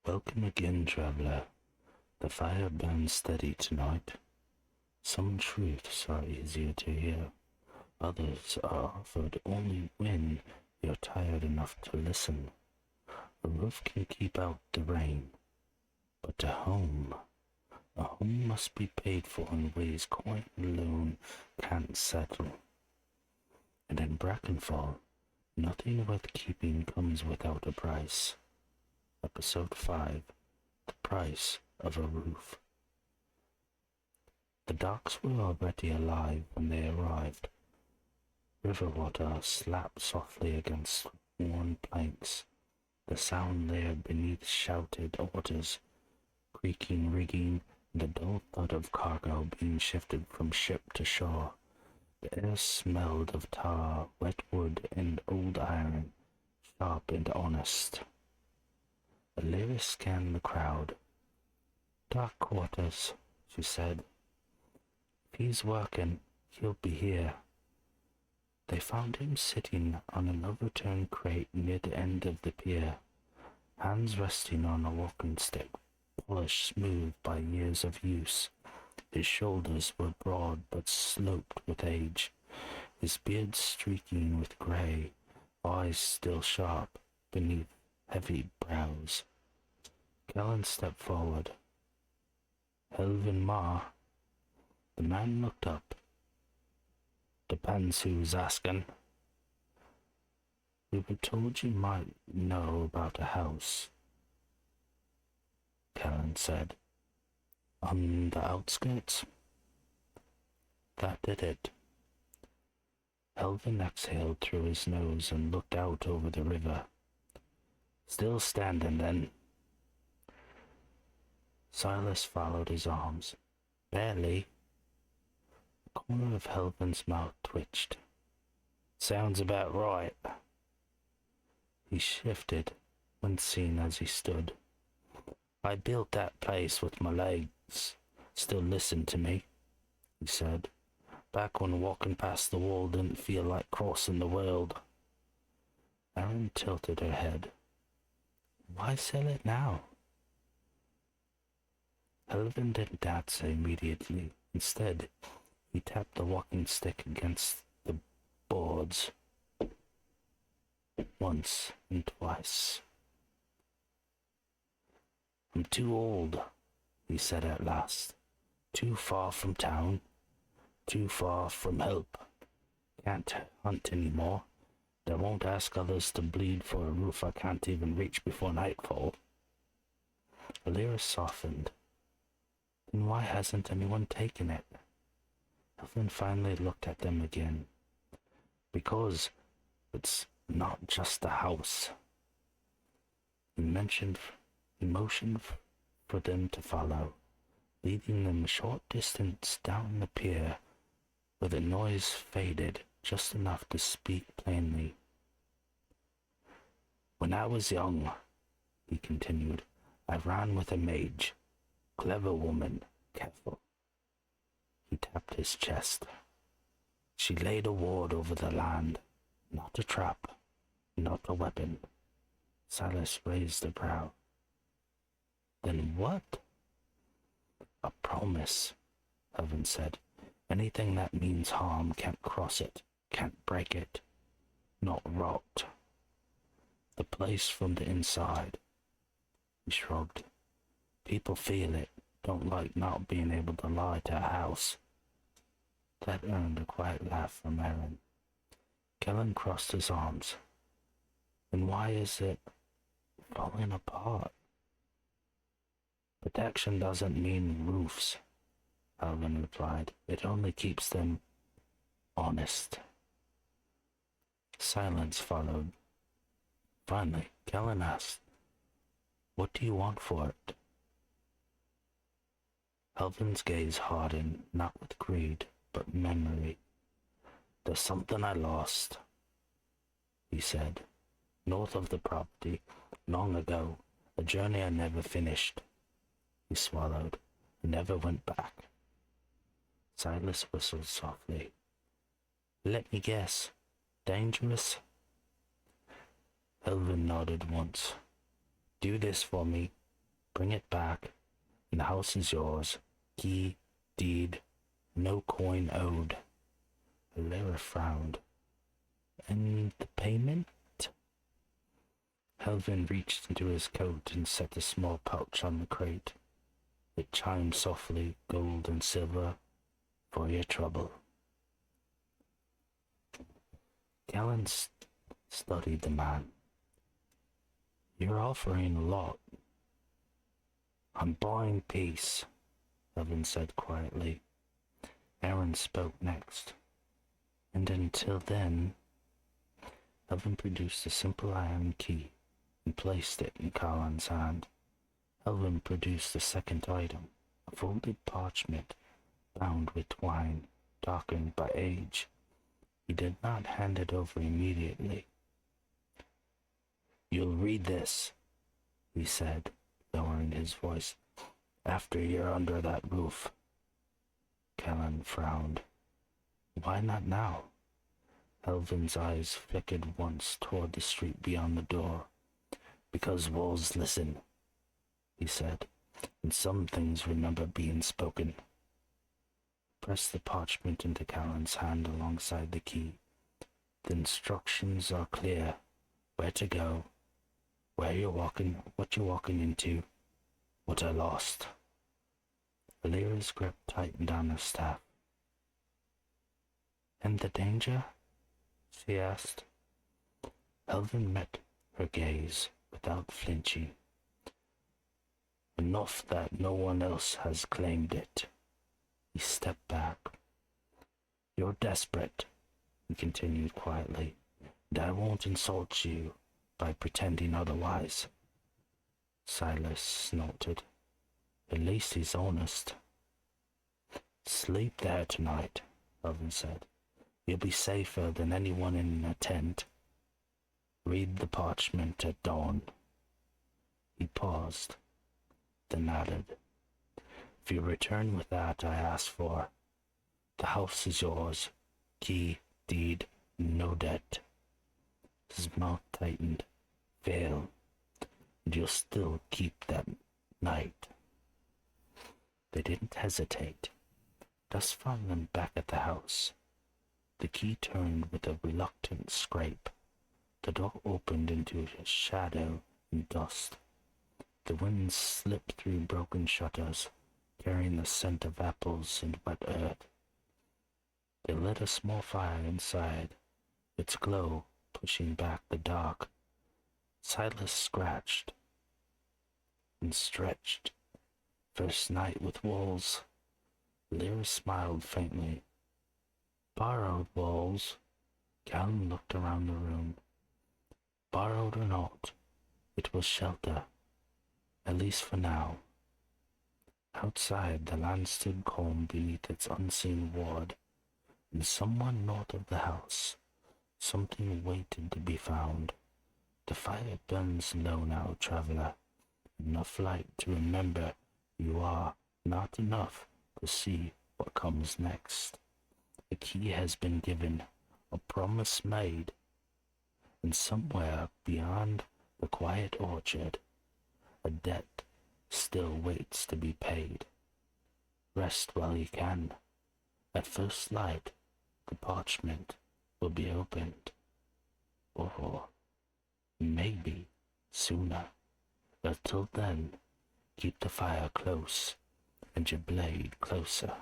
Welcome again, traveler. The fire burns steady tonight. Some truths are easier to hear. Others are offered only when you're tired enough to listen. A roof can keep out the rain, but a home must be paid for in ways coin alone can't settle. And in Brackenfall, nothing worth keeping comes without a price. Episode 5, The Price of a Roof. The docks were already alive when they arrived. River water slapped softly against worn planks. The sound there beneath shouted orders, creaking rigging, and the dull thud of cargo being shifted from ship to shore. The air smelled of tar, wet wood, and old iron, sharp and honest. Alyra scanned the crowd. "Dark quarters," she said. "If he's working, he'll be here." They found him sitting on an overturned crate near the end of the pier, hands resting on a walking stick, polished smooth by years of use. His shoulders were broad but sloped with age, his beard streaking with grey, eyes still sharp beneath heavy brows. Kellen stepped forward. "Helvin Ma?" The man looked up. "Depends who's asking." "We were told you might know about a house," Kellen said. "On the outskirts?" That did it. Helvin exhaled through his nose and looked out over the river. "Still standing, then?" Silas followed his arms. "Barely." The corner of Helvin's mouth twitched. "Sounds about right." He shifted, wincing as he stood. "I built that place with my legs. Still listen to me," he said. "Back when walking past the wall didn't feel like crossing the world." Erin tilted her head. "Why sell it now?" Helvin didn't answer immediately. Instead, he tapped the walking stick against the boards once and twice. "I'm too old," he said at last. "Too far from town. Too far from help. Can't hunt anymore. I won't ask others to bleed for a roof I can't even reach before nightfall." Alyra softened. "Then why hasn't anyone taken it?" Helvin finally looked at them again. "Because it's not just a house." He motioned for them to follow, leading them a short distance down the pier, where the noise faded just enough to speak plainly. "When I was young," he continued, "I ran with a mage. Clever woman, careful." He tapped his chest. "She laid a ward over the land. Not a trap, not a weapon." Silas raised a brow. "Then what?" "A promise," Helvin said. "Anything that means harm can't cross it, can't break it. Not rot. The place from the inside." He shrugged. "People feel it, don't like not being able to lie to a house." That earned a quiet laugh from Erin. Kellen crossed his arms. "Then why is it falling apart?" "Protection doesn't mean roofs," Alvin replied. "It only keeps them honest." Silence followed. Finally, Kellen asked, "What do you want for it?" Alvin's gaze hardened, not with greed, but memory. "There's something I lost," he said. "North of the property, long ago, a journey I never finished." He swallowed. "I never went back." Silas whistled softly. "Let me guess. Dangerous?" Helvin nodded once. "Do this for me," Bring it back, and the house is yours. Key, deed, no coin owed. Alera frowned. And the payment? Helvin reached into his coat and set a small pouch on the crate. It chimed softly, gold and silver, for your trouble. Callan studied the man. You're offering a lot. I'm buying peace, Helvin said quietly. Aaron spoke next. And until then, Helvin produced a simple iron key and placed it in Callan's hand. Helvin produced the second item, a folded parchment bound with twine, darkened by age. He did not hand it over immediately. You'll read this, he said, lowering his voice, after you're under that roof. Callan frowned. Why not now? Helvin's eyes flickered once toward the street beyond the door. Because wolves listen, he said, and some things remember being spoken. Press the parchment into Callan's hand alongside the key. The instructions are clear. Where to go, where you're walking, what you're walking into, what I lost. Alera's grip tightened on her staff. And the danger? She asked. Helvin met her gaze without flinching. Enough that no one else has claimed it. He stepped back. You're desperate, he continued quietly, and I won't insult you by pretending otherwise. Silas snorted. At least he's honest. Sleep there tonight, Helvin said. You'll be safer than anyone in a tent. Read the parchment at dawn. He paused, then added, if you return with that I asked for, the house is yours. Key, deed, no debt. His mouth tightened. Fail, and you'll still keep that night. They didn't hesitate. Dust found them back at the house. The key turned with a reluctant scrape. The door opened into a shadow and dust. The wind slipped through broken shutters, carrying the scent of apples and wet earth. They lit a small fire inside, its glow pushing back the dark. Silas scratched and stretched. First night with wolves. Lyra smiled faintly. Borrowed wolves. Callan looked around the room. Borrowed or not, it was shelter, at least for now. Outside, the land stood calm beneath its unseen ward, and someone north of the house, something waited to be found. The fire burns low now, traveler. Enough light to remember you are, not enough to see what comes next. A key has been given, a promise made, and somewhere beyond the quiet orchard, a debt still waits to be paid. Rest while you can. At first light, the parchment will be opened. Or maybe sooner. Until then, keep the fire close and your blade closer.